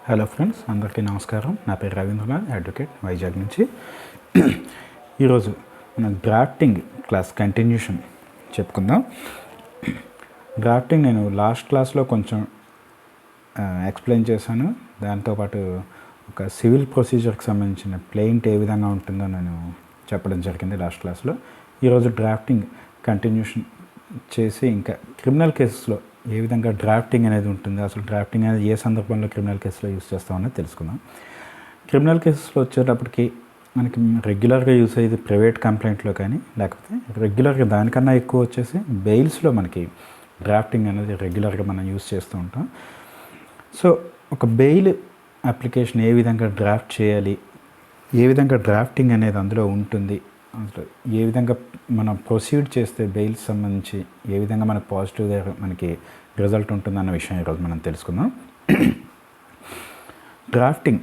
Hello friends, అందరికీ నమస్కారం. నా పేరు రవీంద్రనాథ్, అడ్వకేట్, వైజాగ్ నుంచి. ఈరోజు మనం డ్రాఫ్టింగ్ క్లాస్ కంటిన్యూషన్ చెప్పుకుందాం. డ్రాఫ్టింగ్ నేను లాస్ట్ క్లాస్లో కొంచెం ఎక్స్ప్లెయిన్ చేశాను. దాంతోపాటు ఒక సివిల్ ప్రొసీజర్కి సంబంధించిన ప్లెయింట్ ఏ విధంగా ఉంటుందో నేను చెప్పడం జరిగింది లాస్ట్ క్లాస్లో. ఈరోజు డ్రాఫ్టింగ్ కంటిన్యూషన్ చేసి ఇంకా క్రిమినల్ కేసెస్లో ఏ విధంగా డ్రాఫ్టింగ్ అనేది ఉంటుంది, అసలు డ్రాఫ్టింగ్ అనేది ఏ సందర్భంలో క్రిమినల్ కేసులో యూజ్ చేస్తామనేది తెలుసుకుందాం. క్రిమినల్ కేసెస్లో వచ్చేటప్పటికి మనకి రెగ్యులర్గా యూజ్ అయ్యేది ప్రైవేట్ కంప్లైంట్లో కానీ, లేకపోతే రెగ్యులర్గా దానికన్నా ఎక్కువ వచ్చేసి బెయిల్స్లో మనకి డ్రాఫ్టింగ్ అనేది రెగ్యులర్గా మనం యూజ్ చేస్తూ ఉంటాం. సో ఒక బెయిల్ అప్లికేషన్ ఏ విధంగా డ్రాఫ్ట్ చేయాలి, ఏ విధంగా డ్రాఫ్టింగ్ అనేది అందులో ఉంటుంది, అసలు ఏ విధంగా మనం ప్రొసీడ్ చేస్తే బెయిల్స్ సంబంధించి ఏ విధంగా మనకు పాజిటివ్గా మనకి రిజల్ట్ ఉంటుందన్న విషయం ఈరోజు మనం తెలుసుకుందాం. డ్రాఫ్టింగ్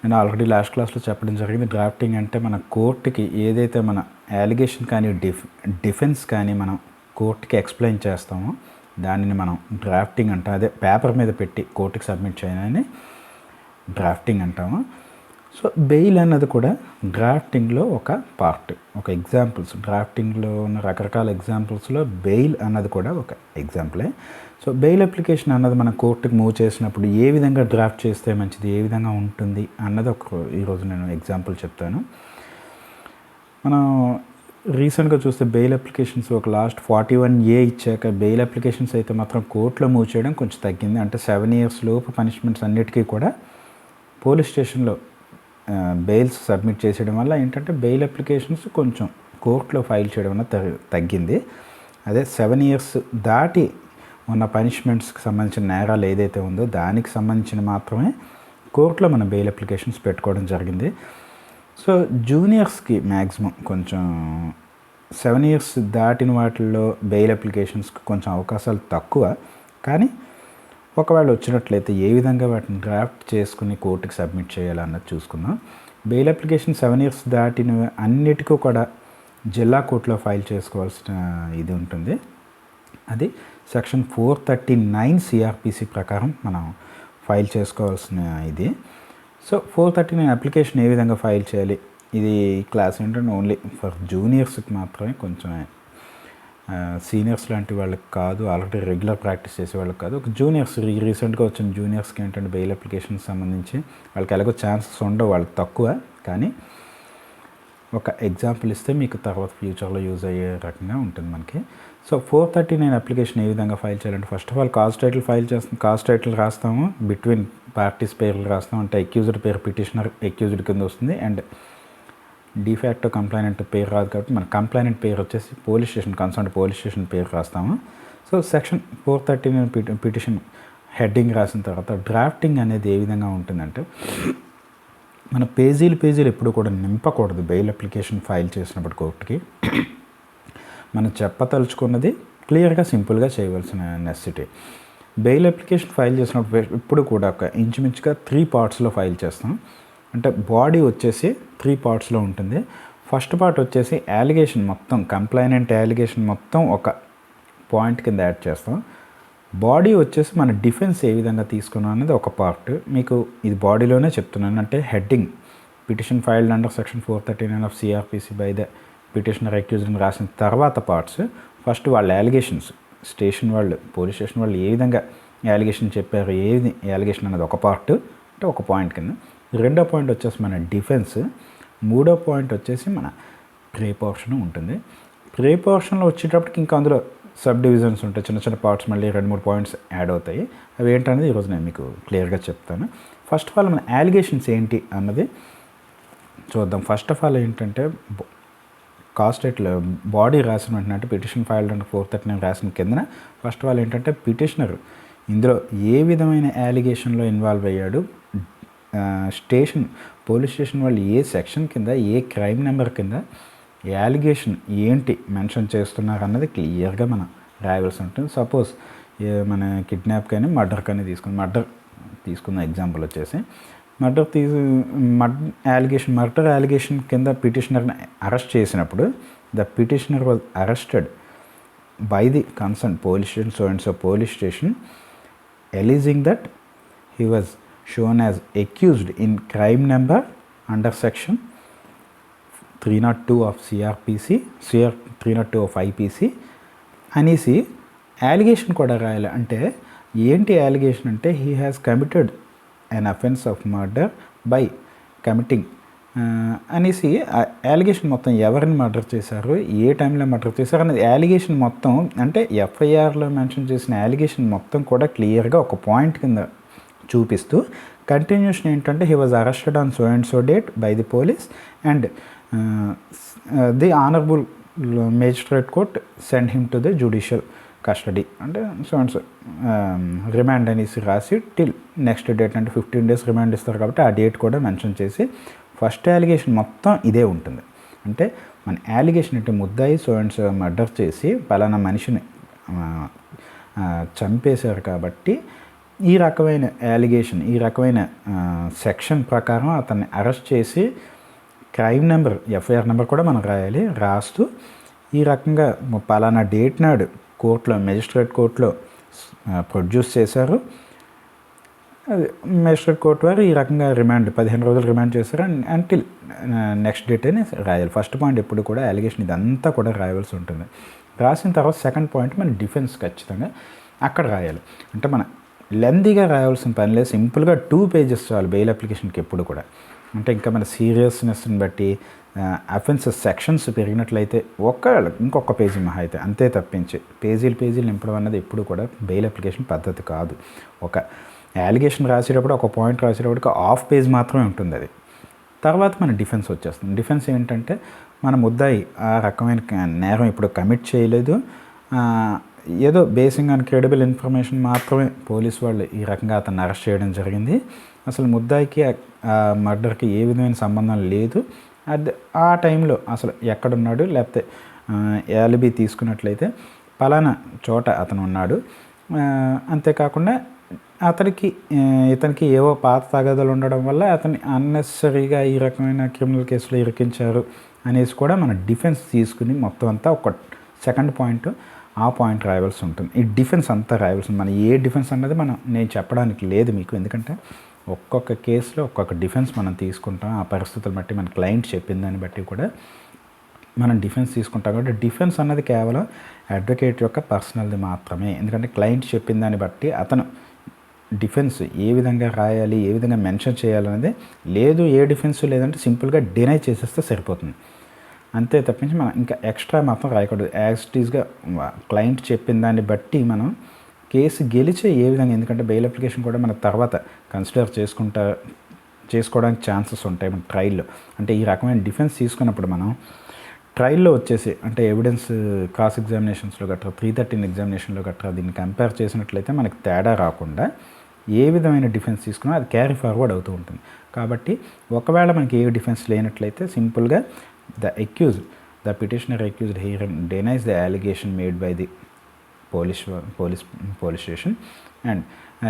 నేను ఆల్రెడీ లాస్ట్ క్లాస్లో చెప్పడం జరిగింది. డ్రాఫ్టింగ్ అంటే మన కోర్టుకి ఏదైతే మన అలిగేషన్ కానీ డిఫెన్స్ కానీ మనం కోర్టుకి ఎక్స్ప్లెయిన్ చేస్తామో దానిని మనం డ్రాఫ్టింగ్ అంటాం. అదే పేపర్ మీద పెట్టి కోర్టుకి సబ్మిట్ చేయడాన్ని డ్రాఫ్టింగ్ అంటాము. సో బెయిల్ అన్నది కూడా డ్రాఫ్టింగ్లో ఒక పార్ట్, ఒక ఎగ్జాంపుల్స్. డ్రాఫ్టింగ్లో ఉన్న రకరకాల ఎగ్జాంపుల్స్లో బెయిల్ అన్నది కూడా ఒక ఎగ్జాంపులే. సో బెయిల్ అప్లికేషన్ అన్నది మనం కోర్టుకి మూవ్ చేసినప్పుడు ఏ విధంగా డ్రాఫ్ట్ చేస్తే మంచిది, ఏ విధంగా ఉంటుంది అన్నది ఈరోజు నేను ఎగ్జాంపుల్ చెప్తాను. మనం రీసెంట్గా చూస్తే బెయిల్ అప్లికేషన్స్ ఒక లాస్ట్ 41A ఇచ్చాక బెయిల్ అప్లికేషన్స్ అయితే మాత్రం కోర్టులో మూవ్ చేయడం కొంచెం తగ్గింది. అంటే 7 years లోపు పనిష్మెంట్స్ అన్నిటికీ కూడా పోలీస్ స్టేషన్లో బెయిల్స్ సబ్మిట్ చేసేయడం వల్ల ఏంటంటే బెయిల్ అప్లికేషన్స్ కొంచెం కోర్టులో ఫైల్ చేయడం వల్ల తగ్గింది. అదే 7 years దాటి ఉన్న పనిష్మెంట్స్కి సంబంధించిన నేరాలు ఏదైతే ఉందో దానికి సంబంధించిన మాత్రమే కోర్టులో మన బెయిల్ అప్లికేషన్స్ పెట్టుకోవడం జరిగింది. సో జూనియర్స్కి మ్యాక్సిమం కొంచెం 7 years దాటిన వాటిల్లో బెయిల్ అప్లికేషన్స్కి కొంచెం అవకాశాలు తక్కువ. కానీ ఒకవేళ వచ్చినట్లయితే ఏ విధంగా వాటిని డ్రాఫ్ట్ చేసుకుని కోర్టుకి సబ్మిట్ చేయాలన్నది చూసుకుందాం. బెయిల్ అప్లికేషన్ 7 years దాటిన అన్నిటికీ కూడా జిల్లా కోర్టులో ఫైల్ చేసుకోవాల్సిన ఇది ఉంటుంది. అది సెక్షన్ 439 CRPC ప్రకారం మనం ఫైల్ చేసుకోవాల్సిన ఇది. సో 439 అప్లికేషన్ ఏ విధంగా ఫైల్ చేయాలి, ఇది క్లాస్ ఏంటంటే ఓన్లీ ఫర్ జూనియర్స్కి మాత్రమే, కొంచెం సీనియర్స్ లాంటి వాళ్ళకి కాదు, ఆల్రెడీ రెగ్యులర్ ప్రాక్టీస్ చేసే వాళ్ళకి కాదు. ఒక జూనియర్స్ రీసెంట్గా వచ్చిన జూనియర్స్కి ఏంటంటే బెయిల్ అప్లికేషన్కి సంబంధించి వాళ్ళకి ఎలాగో ఛాన్సెస్ ఉండవు, వాళ్ళకి తక్కువ. కానీ ఒక ఎగ్జాంపుల్ ఇస్తే మీకు తర్వాత ఫ్యూచర్లో యూజ్ అయ్యే రకంగా ఉంటుంది మనకి. సో 439 అప్లికేషన్ ఏ విధంగా ఫైల్ చేయాలంటే first of all cause title file చేస్తాం. కాజ్ టైటిల్ రాస్తాము, బిట్వీన్ పార్టీస్ పేర్లు రాస్తాం. అంటే అక్యూజ్డ్ పేరు పిటిషనర్ అక్యూజ్డ్ కింద వస్తుంది, అండ్ డిఫాక్టో కంప్లైనెంట్ పేరు రాదు కాబట్టి మన కంప్లైనెంట్ పేరు వచ్చేసి police station, concern police station పేరు రాస్తాము. సో సెక్షన్ 439 పిటిషన్ హెడ్డింగ్ రాసిన తర్వాత డ్రాఫ్టింగ్ అనేది ఏ విధంగా ఉంటుందంటే మన పేజీలు ఎప్పుడు కూడా నింపకూడదు. బెయిల్ అప్లికేషన్ ఫైల్ చేసినప్పుడు కోర్టుకి మనం చెప్పదలుచుకున్నది క్లియర్గా సింపుల్గా చేయవలసిన నెసెసిటీ. బెయిల్ అప్లికేషన్ ఫైల్ చేసినప్పుడు ఇప్పుడు కూడా ఒక ఇంచుమించుగా 3 partsలో ఫైల్ చేస్తాం. అంటే బాడీ వచ్చేసి 3 partsలో ఉంటుంది. ఫస్ట్ పార్ట్ వచ్చేసి అలిగేషన్ మొత్తం, కంప్లైనెంట్ అలిగేషన్ మొత్తం ఒక పాయింట్ కింద యాడ్ చేస్తాం. బాడీ వచ్చేసి మన డిఫెన్స్ ఏ విధంగా తీసుకున్నాం అనేది ఒక పార్ట్. మీకు ఇది బాడీలోనే చెప్తున్నాను. అంటే heading petition filed under section 439 of CRPC by the petitioner accused రాసిన తర్వాత పార్ట్స్. ఫస్ట్ వాళ్ళ అలిగేషన్స్, స్టేషన్ వాళ్ళు, పోలీస్ స్టేషన్ వాళ్ళు ఏ విధంగా అలిగేషన్ చెప్పారు, ఏది అలిగేషన్ అనేది ఒక పార్ట్, అంటే ఒక పాయింట్ కింద. రెండో పాయింట్ వచ్చేసి మన డిఫెన్స్. మూడో పాయింట్ వచ్చేసి మన ప్రే పోర్షన్ ఉంటుంది. ప్రే పోర్షన్లో వచ్చేటప్పటికి ఇంకా అందులో సబ్ డివిజన్స్ ఉంటాయి, చిన్న చిన్న పార్ట్స్, మళ్ళీ 2-3 points యాడ్ అవుతాయి. అవి ఏంటనేది ఈరోజు నేను మీకు క్లియర్గా చెప్తాను. ఫస్ట్ ఆఫ్ ఆల్ మన అలిగేషన్స్ ఏంటి అన్నది చూద్దాం. ఫస్ట్ ఆఫ్ ఆల్ ఏంటంటే కాజ్ టైటిల్ బాడీ రాసిన వెంటనే, అంటే పిటిషన్ ఫైల్డ్ అండర్ 439 రాసిన కిందన ఫస్ట్ ఆఫ్ ఆల్ ఏంటంటే పిటిషనర్ ఇందులో ఏ విధమైన అలిగేషన్లో ఇన్వాల్వ్ అయ్యాడు, స్టేషన్ పోలీస్ స్టేషన్ వాళ్ళు ఏ సెక్షన్ కింద, ఏ క్రైమ్ నెంబర్ కింద అలిగేషన్ ఏంటి మెన్షన్ చేస్తున్నారు అన్నది క్లియర్గా మనం రాయవలసి ఉంటుంది. సపోజ్ మన కిడ్నాప్ కానీ మర్డర్ కానీ మర్డర్ తీసుకున్న ఎగ్జాంపుల్ వచ్చేసి మర్డర్ అలిగేషన్ కింద పిటిషనర్ని అరెస్ట్ చేసినప్పుడు the petitioner was arrested by the concern police station, so and so police station, alleging that he was shown as accused in crime number under section 302 of CrPC 302 of IPC అనేసి allegation కూడా రాయాలి. అంటే ఏంటి allegation అంటే he has committed an offence of murder by committing అనేసి allegation మొత్తం ఎవరిని murder చేశారు, ఏ టైంలో మర్డర్ చేశారు అనేది అలిగేషన్ మొత్తం, అంటే ఎఫ్ఐఆర్లో మెన్షన్ చేసిన అలిగేషన్ మొత్తం కూడా క్లియర్గా ఒక పాయింట్ కింద చూపిస్తూ కంటిన్యూషన్ ఏంటంటే he was arrested on so and so date by the police and the honourable magistrate court send him to the judicial custody అంటే సో అండ్ సో రిమాండ్ అనేసి రాసి టిల్ నెక్స్ట్ డేట్ అంటే 15 days remand ఇస్తారు కాబట్టి ఆ date కూడా mention చేసి first allegation మొత్తం ఇదే ఉంటుంది. అంటే మన అలిగేషన్ అంటే ముద్దాయి సో అండ్ సో మర్డర్ చేసి పలానా మనిషిని చంపేశారు కాబట్టి ఈ రకమైన అలిగేషన్, ఈ రకమైన సెక్షన్ ప్రకారం అతన్ని అరెస్ట్ చేసి క్రైమ్ నెంబర్ ఎఫ్ఐఆర్ నెంబర్ కూడా మనం రాయాలి. రాస్తూ ఈ రకంగా పలానా డేట్ నాడు కోర్టులో మెజిస్ట్రేట్ కోర్టులో ప్రొడ్యూస్ చేశారు, మెజిస్ట్రేట్ కోర్టు వారు ఈ రకంగా రిమాండ్ 15 రోజులు రిమాండ్ చేశారు అంటిల్ నెక్స్ట్ డేట్ అని రాయాలి. ఫస్ట్ పాయింట్ ఎప్పుడు కూడా అలిగేషన్ ఇదంతా కూడా రాయవలసి ఉంటుంది. రాసిన తర్వాత సెకండ్ పాయింట్ మన డిఫెన్స్ ఖచ్చితంగా అక్కడ రాయాలి. అంటే మన లెందీగా రాయాల్సిన పని లేదు, సింపుల్గా 2 pages చాలు బెయిల్ అప్లికేషన్కి ఎప్పుడు కూడా. అంటే ఇంకా మన సీరియస్నెస్ని బట్టి అఫెన్సెస్ సెక్షన్స్ పెరిగినట్లయితే ఇంకొక పేజీ మహా అయితే అంతే తప్పించి పేజీలు నింపడం అన్నది ఎప్పుడు కూడా బెయిల్ అప్లికేషన్ పద్ధతి కాదు. ఒక అలిగేషన్ రాసేటప్పుడు ఒక పాయింట్ రాసేటప్పుడు హాఫ్ పేజ్ మాత్రమే ఉంటుంది అది. తర్వాత మన డిఫెన్స్ వచ్చేస్తుంది. డిఫెన్స్ ఏంటంటే మన ముద్దాయి ఆ రకమైన నేరం ఇప్పుడు కమిట్ చేయలేదు, ఏదో బేసింగ్ అండ్ క్రెడిబుల్ ఇన్ఫర్మేషన్ మాత్రమే పోలీస్ వాళ్ళు ఈ రకంగా అతన్ని అరెస్ట్ చేయడం జరిగింది. అసలు ముద్దాయికి ఆ మర్డర్కి ఏ విధమైన సంబంధం లేదు, ఆ టైంలో అసలు ఎక్కడున్నాడు, లేకపోతే యాలిబీ తీసుకున్నట్లయితే పలానా చోట అతను ఉన్నాడు, అంతేకాకుండా ఇతనికి ఏవో పాత తగాదాలు ఉండడం వల్ల అతన్ని అన్నెసరీగా ఈ రకమైన క్రిమినల్ కేసులో ఇరికించారు అనేసి కూడా మన డిఫెన్స్ తీసుకుని మొత్తం అంతా ఒక సెకండ్ పాయింట్ ఆ పాయింట్ రాయవలసి ఉంటుంది. ఈ డిఫెన్స్ అంతా రాయవలసి మన ఏ డిఫెన్స్ అన్నది నేను చెప్పడానికి లేదు మీకు, ఎందుకంటే ఒక్కొక్క కేసులో ఒక్కొక్క డిఫెన్స్ మనం తీసుకుంటాం. ఆ పరిస్థితులు బట్టి మన క్లయింట్ చెప్పిన దాన్ని బట్టి కూడా మనం డిఫెన్స్ తీసుకుంటాం. కాబట్టి డిఫెన్స్ అన్నది కేవలం అడ్వకేట్ యొక్క పర్సనల్ది మాత్రమే. ఎందుకంటే క్లయింట్ చెప్పిన దాన్ని బట్టి అతను డిఫెన్స్ ఏ విధంగా రాయాలి, ఏ విధంగా మెన్షన్ చేయాలనేది లేదు. ఏ డిఫెన్స్ లేదంటే సింపుల్గా డినై చేసేస్తే సరిపోతుంది, అంతే తప్పించి మనం ఇంకా ఎక్స్ట్రా మాత్రం రాయకూడదు. యాజ్ ఇట్ ఈస్గా క్లయింట్ చెప్పిన దాన్ని బట్టి మనం కేసు గెలిచే ఏ విధంగా, ఎందుకంటే బెయిల్ అప్లికేషన్ కూడా మన తర్వాత కన్సిడర్ చేసుకోవడానికి ఛాన్సెస్ ఉంటాయి మన ట్రయల్లో. అంటే ఈ రకమైన డిఫెన్స్ తీసుకున్నప్పుడు మనం ట్రయల్లో వచ్చేసి అంటే ఎవిడెన్స్ క్రాస్ ఎగ్జామినేషన్స్లో గట్రా 313 ఎగ్జామినేషన్లో గట్రా దీన్ని కంపేర్ చేసినట్లయితే మనకి తేడా రాకుండా ఏ విధమైన డిఫెన్స్ తీసుకున్నా అది క్యారీ ఫార్వర్డ్ అవుతూ ఉంటుంది. కాబట్టి ఒకవేళ మనకి ఏ డిఫెన్స్ లేనట్లయితే సింపుల్గా the petitioner accused here denies the allegation made by the police station and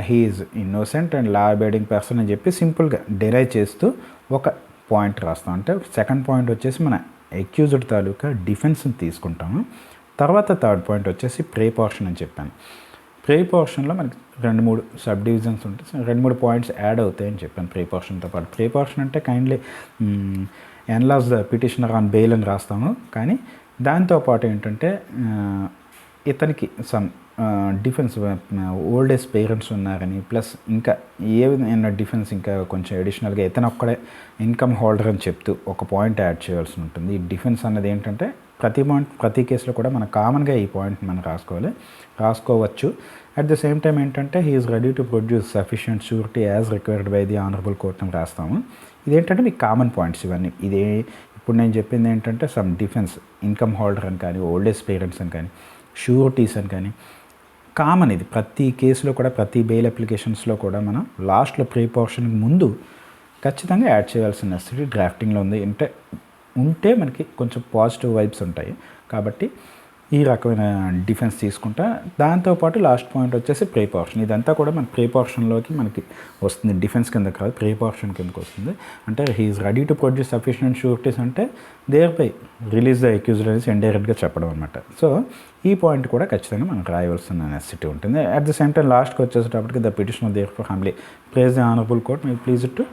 he is innocent and law abiding person అని చెప్పి సింపుల్గా డెనై చేస్తూ ఒక పాయింట్ రాస్తాం. అంటే సెకండ్ పాయింట్ వచ్చేసి మన అక్యూజ్డ్ తాలూకా డిఫెన్స్ని తీసుకుంటాము. తర్వాత థర్డ్ పాయింట్ వచ్చేసి ప్రే పోర్షన్ అని చెప్పాను. ప్రే పోర్షన్లో మనకి 2-3 సబ్ డివిజన్స్ ఉంటాయి, 2-3 పాయింట్స్ యాడ్ అవుతాయని చెప్పాను ప్రే పోర్షన్తో పాటు. ప్రే పోర్షన్ అంటే kindly enlarge the petitioner on bail అని రాస్తాము. కానీ దాంతోపాటు ఏంటంటే ఇతనికి some defence old age parents ఉన్నారని, ప్లస్ ఇంకా ఏ విధమైన డిఫెన్స్ ఇంకా కొంచెం అడిషనల్గా ఇతను ఒక్కడే ఇన్కమ్ హోల్డర్ అని చెప్తూ ఒక పాయింట్ యాడ్ చేయాల్సి ఉంటుంది. ఈ డిఫెన్స్ అన్నది ఏంటంటే ప్రతి కేసులో కూడా మనం కామన్గా ఈ పాయింట్ మనం రాసుకోవచ్చు. అట్ ద సేమ్ టైం ఏంటంటే he is ready to produce sufficient surety as required by the honourable court అని రాస్తాము. ఇదేంటంటే మీకు కామన్ పాయింట్స్ ఇవన్నీ. ఇప్పుడు నేను చెప్పింది ఏంటంటే సమ్ డిఫెన్స్ ఇన్కమ్ హోల్డర్ అని కానీ, ఓల్డ్ ఏజ్ పేరెంట్స్ అని కానీ, షూరిటీస్ అని కానీ కామన్. ఇది ప్రతి కేసులో కూడా ప్రతి బెయిల్ అప్లికేషన్స్లో కూడా మనం లాస్ట్లో ప్రీ పోర్షన్కి ముందు ఖచ్చితంగా యాడ్ చేయాల్సిన నెసెసిటీ డ్రాఫ్టింగ్లో ఉంది. ఉంటే మనకి కొంచెం పాజిటివ్ వైబ్స్ ఉంటాయి. కాబట్టి ఈ రకమైన డిఫెన్స్ తీసుకుంటా. దాంతోపాటు లాస్ట్ పాయింట్ వచ్చేసి ప్రీ పోర్షన్. ఇదంతా కూడా మన ప్రీ పోర్షన్లోకి మనకి వస్తుంది, డిఫెన్స్ కింద కాదు ప్రీ పోర్షన్ కిందకి వస్తుంది. అంటే he's ready to produce sufficient sureties అంటే thereby release the accused అనేసి ఇండైరెక్ట్గా చెప్పడం అనమాట. సో ఈ పాయింట్ కూడా ఖచ్చితంగా మనకు రాయవలసిన నెసెసిటీ ఉంటుంది. అట్ ద సేమ్ టైం లాస్ట్కి వచ్చేటప్పటికి the petition there for humbly prays the honourable court may please to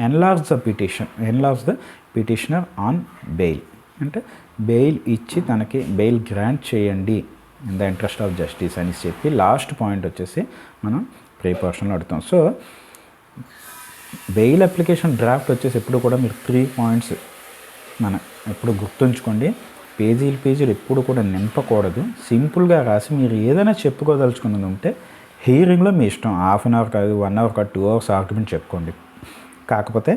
enlarge the petitioner on bail. అంటే బెయిల్ ఇచ్చి తనకి బెయిల్ గ్రాంట్ చేయండి in the interest of justice అని చెప్పి లాస్ట్ పాయింట్ వచ్చేసి మనం ప్రీ పోర్షన్లో అడుగుతాం. సో బెయిల్ అప్లికేషన్ డ్రాఫ్ట్ వచ్చేసి ఎప్పుడు కూడా మీరు 3 పాయింట్స్ మనం ఎప్పుడు గుర్తుంచుకోండి. పేజీలు ఎప్పుడు కూడా నింపకూడదు. సింపుల్గా రాసి మీరు ఏదైనా చెప్పుకోదలుచుకున్నది ఉంటే హియరింగ్లో మీ ఇష్టం, హాఫ్ అన్ అవర్ కాదు, 1 అవర్ కాదు, 2 అవర్స్ ఆర్గ్యుమెంట్ చెప్పుకోండి. కాకపోతే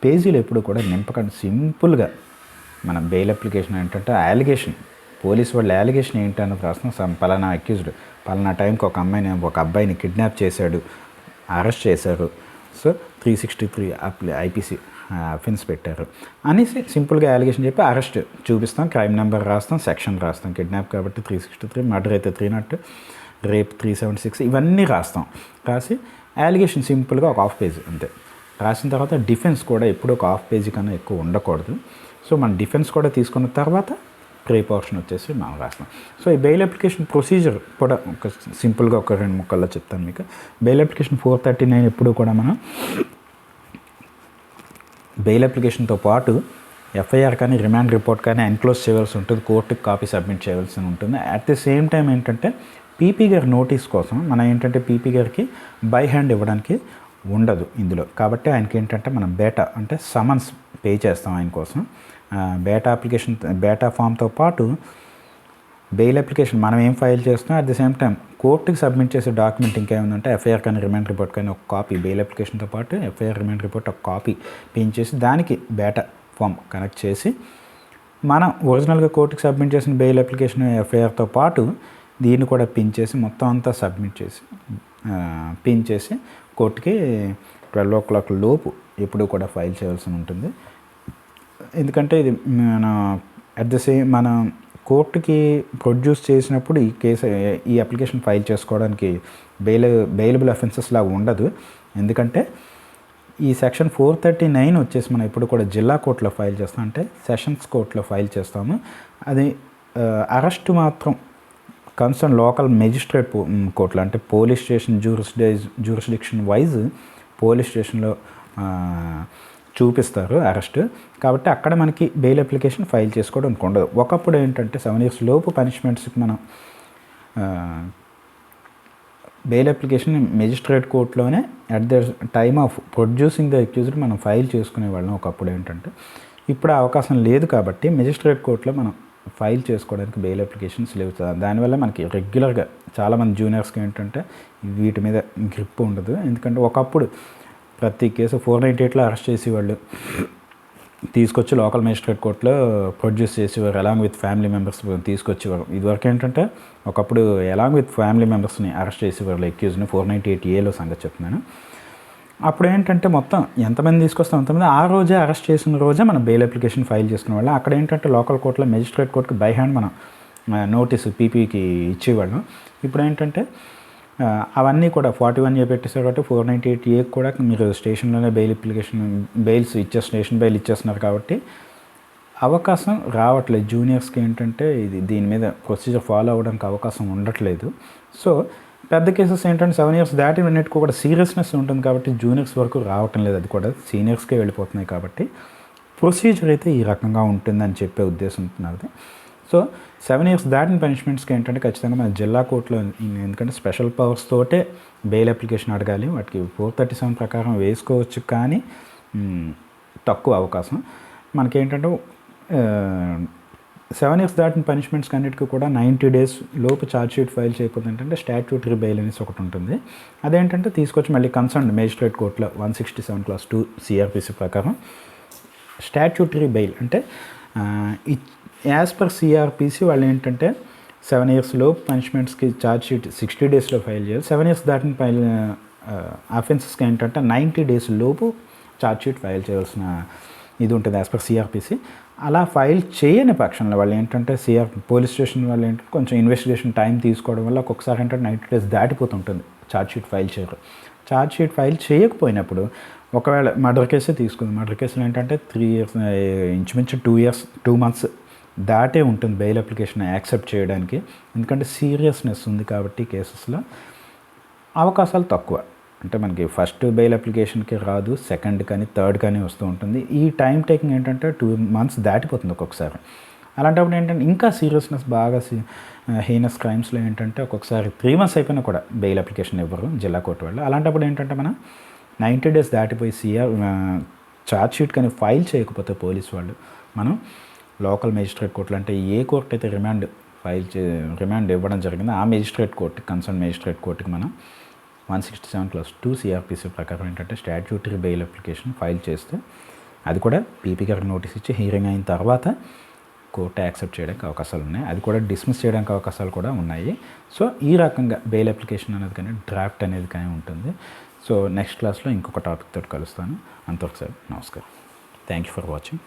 పేజీలు ఎప్పుడు కూడా నింపకండి. సింపుల్గా మన బెయిల్ అప్లికేషన్ ఏంటంటే అలిగేషన్, పోలీస్ వాళ్ళ అలిగేషన్ ఏంటన్నది రాస్తాం. పలానా అక్యూజ్డ్ పలానా టైంకి ఒక అబ్బాయిని కిడ్నాప్ చేశాడు, అరెస్ట్ చేశారు, సో 363 ఐపీసీ అఫెన్స్ పెట్టారు అనేసి సింపుల్గా అలిగేషన్ చెప్పి అరెస్ట్ చూపిస్తాం, క్రైమ్ నెంబర్ రాస్తాం, సెక్షన్ రాస్తాం. కిడ్నాప్ కాబట్టి 363, మర్డర్ అయితే 300, రేప్ 376 ఇవన్నీ రాస్తాం. రాసి అలిగేషన్ సింపుల్గా ఒక హాఫ్ పేజ్ అంతే రాసిన తర్వాత డిఫెన్స్ కూడా ఎప్పుడు ఒక హాఫ్ పేజీ కన్నా ఎక్కువ ఉండకూడదు. సో మన డిఫెన్స్ కూడా తీసుకున్న తర్వాత ప్రీ పోర్షన్ వచ్చేసి మనం రాస్తాం. సో ఈ బెయిల్ అప్లికేషన్ ప్రొసీజర్ కూడా ఒక సింపుల్గా ఒక 2 ముక్కల్లో చెప్తాను మీకు. బెయిల్ అప్లికేషన్ 439 ఎప్పుడు కూడా మనం బెయిల్ అప్లికేషన్తో పాటు ఎఫ్ఐఆర్ కానీ రిమాండ్ రిపోర్ట్ కానీ ఎన్క్లోజ్ చేయవలసి ఉంటుంది, కోర్టుకి కాపీ సబ్మిట్ చేయవలసి ఉంటుంది. అట్ ది సేమ్ టైం ఏంటంటే పీపీ గారి నోటీస్ కోసం మనం ఏంటంటే పీపీ గారికి బై హ్యాండ్ ఇవ్వడానికి ఉండదు ఇందులో. కాబట్టి ఆయనకి ఏంటంటే మనం బేటా అంటే సమన్స్ పే చేస్తాం ఆయన కోసం. బేటా ఫామ్తో పాటు బెయిల్ అప్లికేషన్ మనం ఏం ఫైల్ చేస్తున్నాం, అట్ ది సేమ్ టైం కోర్టుకి సబ్మిట్ చేసే డాక్యుమెంట్ ఇంకేముందంటే ఎఫ్ఐఆర్ కానీ రిమాండ్ రిపోర్ట్ కానీ ఒక కాపీ, బెయిల్ అప్లికేషన్తో పాటు ఎఫ్ఐఆర్ రిమాండ్ రిపోర్ట్ ఒక కాపీ పిన్ చేసి దానికి బేటా ఫామ్ కనెక్ట్ చేసి మనం ఒరిజినల్గా కోర్టుకి సబ్మిట్ చేసిన బెయిల్ అప్లికేషన్ ఎఫ్ఐఆర్తో పాటు దీన్ని కూడా పిన్ చేసి మొత్తం అంతా సబ్మిట్ చేసి పిన్ చేసి కోర్టుకి 12 o'clock లోపు ఎప్పుడు కూడా ఫైల్ చేయాల్సి ఉంటుంది. ఎందుకంటే ఇది మన అట్ ద సేమ్ మన కోర్టుకి ప్రొడ్యూస్ చేసినప్పుడు ఈ అప్లికేషన్ ఫైల్ చేసుకోవడానికి బెయిలబుల్ అఫెన్సెస్ లాగా ఉండదు. ఎందుకంటే ఈ సెక్షన్ 439 వచ్చేసి మనం ఎప్పుడు కూడా జిల్లా కోర్టులో ఫైల్ చేస్తాం, అంటే సెషన్స్ కోర్టులో ఫైల్ చేస్తాము. అది అరెస్ట్ మాత్రం కన్సర్న్ లోకల్ మెజిస్ట్రేట్ కోర్టులో అంటే police station jurisdiction wise police స్టేషన్లో చూపిస్తారు అరెస్ట్. కాబట్టి అక్కడ మనకి బెయిల్ అప్లికేషన్ ఫైల్ చేసుకోవడానికి ఉండదు. ఒకప్పుడు ఏంటంటే 7 years లోపు పనిష్మెంట్స్కి మనం బెయిల్ అప్లికేషన్ మెజిస్ట్రేట్ కోర్టులోనే at the time of producing the accused మనం ఫైల్ చేసుకునేవాళ్ళం ఒకప్పుడు. ఏంటంటే ఇప్పుడు అవకాశం లేదు కాబట్టి మెజిస్ట్రేట్ కోర్టులో మనం ఫైల్ చేసుకోవడానికి బెయిల్ అప్లికేషన్స్ లేవు. దానివల్ల మనకి రెగ్యులర్గా చాలామంది జూనియర్స్కి ఏంటంటే వీటి మీద గ్రిప్ ఉండదు. ఎందుకంటే ఒకప్పుడు ప్రతి కేసు 498లో అరెస్ట్ చేసేవాళ్ళు, తీసుకొచ్చి లోకల్ మేజిస్ట్రేట్ కోర్టులో ప్రొడ్యూస్ చేసేవారు, అలాంగ్ విత్ ఫ్యామిలీ మెంబర్స్ తీసుకొచ్చేవారు. ఇదివరకు ఏంటంటే ఒకప్పుడు అలాంగ్ విత్ ఫ్యామిలీ మెంబర్స్ని అరెస్ట్ చేసేవాళ్ళు అక్యూజ్ని. 498Aలో సంగతి చెప్తున్నాను. అప్పుడు ఏంటంటే మొత్తం ఎంతమంది తీసుకొస్తాం అంతమంది ఆ రోజే అరెస్ట్ చేసిన రోజే మనం బెయిల్ అప్లికేషన్ ఫైల్ చేసుకునే వాళ్ళం. అక్కడ ఏంటంటే లోకల్ కోర్టులో మెజిస్ట్రేట్ కోర్టుకి బై హ్యాండ్ మనం నోటీసు పీపీకి ఇచ్చేవాళ్ళం. ఇప్పుడు ఏంటంటే అవన్నీ కూడా 41A పెట్టేశారు కాబట్టి 498A కూడా మీరు స్టేషన్లోనే స్టేషన్ బెయిల్ ఇచ్చేస్తున్నారు కాబట్టి అవకాశం రావట్లేదు. జూనియర్స్కి ఏంటంటే దీని మీద ప్రొసీజర్ ఫాలో అవ్వడానికి అవకాశం ఉండట్లేదు. సో పెద్ద కేసెస్ ఏంటంటే 7 years దాటినన్నిటికీ కూడా సీరియస్నెస్ ఉంటుంది కాబట్టి జూనియర్స్ వరకు రావటం లేదు, అది కూడా సీనియర్స్కే వెళ్ళిపోతున్నాయి. కాబట్టి ప్రొసీజర్ అయితే ఈ రకంగా ఉంటుందని చెప్పే ఉద్దేశం ఉంటున్నది. సో 7 years దాటిన పనిష్మెంట్స్కి ఏంటంటే ఖచ్చితంగా మన జిల్లా కోర్టులో, ఎందుకంటే స్పెషల్ పవర్స్ తోటే బెయిల్ అప్లికేషన్ అడగాలి, వాటికి 437 ప్రకారం వేసుకోవచ్చు, కానీ తక్కువ అవకాశం మనకేంటంటే 7 years దాటిన పనిష్మెంట్స్ అన్నిటికీ కూడా 90 days లోపు ఛార్జ్షీట్ ఫైల్ చేయకపోతే ఏంటంటే స్టాట్యూటరీ బెయిల్ అనేసి ఒకటి ఉంటుంది. అదేంటంటే తీసుకొచ్చి మళ్ళీ కన్సర్న్ మేజిస్ట్రేట్ కోర్టులో 167(2) CRPC ప్రకారం స్టాట్యూటరీ బెయిల్ అంటే యాజ్ పర్ CRPC వాళ్ళు ఏంటంటే 7 years లోపు పనిష్మెంట్స్కి ఛార్జ్షీట్ 60 daysలో ఫైల్ చేయాలి. 7 years దాటిన అఫెన్సెస్కి ఏంటంటే 90 days లోపు ఛార్జ్షీట్ ఫైల్ చేయాల్సిన ఇది ఉంటుంది యాజ్ పర్ CRPC. అలా ఫైల్ చేయని పక్షంలో వాళ్ళు ఏంటంటే పోలీస్ స్టేషన్ వాళ్ళు ఏంటంటే కొంచెం ఇన్వెస్టిగేషన్ టైం తీసుకోవడం వల్ల ఒక్కొక్కసారి ఏంటంటే 90 days దాటిపోతుంటుంది ఛార్జ్షీట్ ఫైల్ చేయరు. ఛార్జ్షీట్ ఫైల్ చేయకపోయినప్పుడు ఒకవేళ మర్డర్ కేసే తీసుకుంది. మర్డర్ కేసులో ఏంటంటే 3 years ఇంచుమించు 2 months దాటే ఉంటుంది బెయిల్ అప్లికేషన్ యాక్సెప్ట్ చేయడానికి. ఎందుకంటే సీరియస్నెస్ ఉంది కాబట్టి కేసెస్లో అవకాశాలు తక్కువ. అంటే మనకి ఫస్ట్ బెయిల్ అప్లికేషన్కి రాదు, సెకండ్ కానీ థర్డ్ కానీ వస్తూ ఉంటుంది. ఈ టైం టేకింగ్ ఏంటంటే 2 months దాటిపోతుంది ఒక్కొక్కసారి. అలాంటప్పుడు ఏంటంటే ఇంకా సీరియస్నెస్ బాగా హీనస్ క్రైమ్స్లో ఏంటంటే ఒక్కొక్కసారి 3 months అయిపోయినా కూడా బెయిల్ అప్లికేషన్ ఇవ్వరు జిల్లా కోర్టు వాళ్ళు. అలాంటప్పుడు ఏంటంటే మనం 90 days దాటిపోయి ఛార్జ్షీట్ కానీ ఫైల్ చేయకపోతే పోలీస్ వాళ్ళు మనం లోకల్ మేజిస్ట్రేట్ కోర్టులు అంటే ఏ కోర్టు అయితే రిమాండ్ ఇవ్వడం జరిగిందో ఆ మేజిస్ట్రేట్ కోర్టు కన్సర్న్ మేజిస్ట్రేట్ కోర్టుకి మనం 167(2) CRPC ప్రకారం ఏంటంటే స్టాట్యూటరీ బెయిల్ అప్లికేషన్ ఫైల్ చేస్తే అది కూడా పీపీ గారికి నోటీస్ ఇచ్చి హీరింగ్ అయిన తర్వాత కోర్టు యాక్సెప్ట్ చేయడానికి అవకాశాలు ఉన్నాయి. అది కూడా డిస్మిస్ చేయడానికి అవకాశాలు కూడా ఉన్నాయి. సో ఈ రకంగా బెయిల్ అప్లికేషన్ అనేది కానీ డ్రాఫ్ట్ అనేది కానీ ఉంటుంది. సో నెక్స్ట్ క్లాస్లో ఇంకొక టాపిక్ తోటి కలుస్తాను. అంతవరకు సార్ నమస్కారం. Thank you for watching.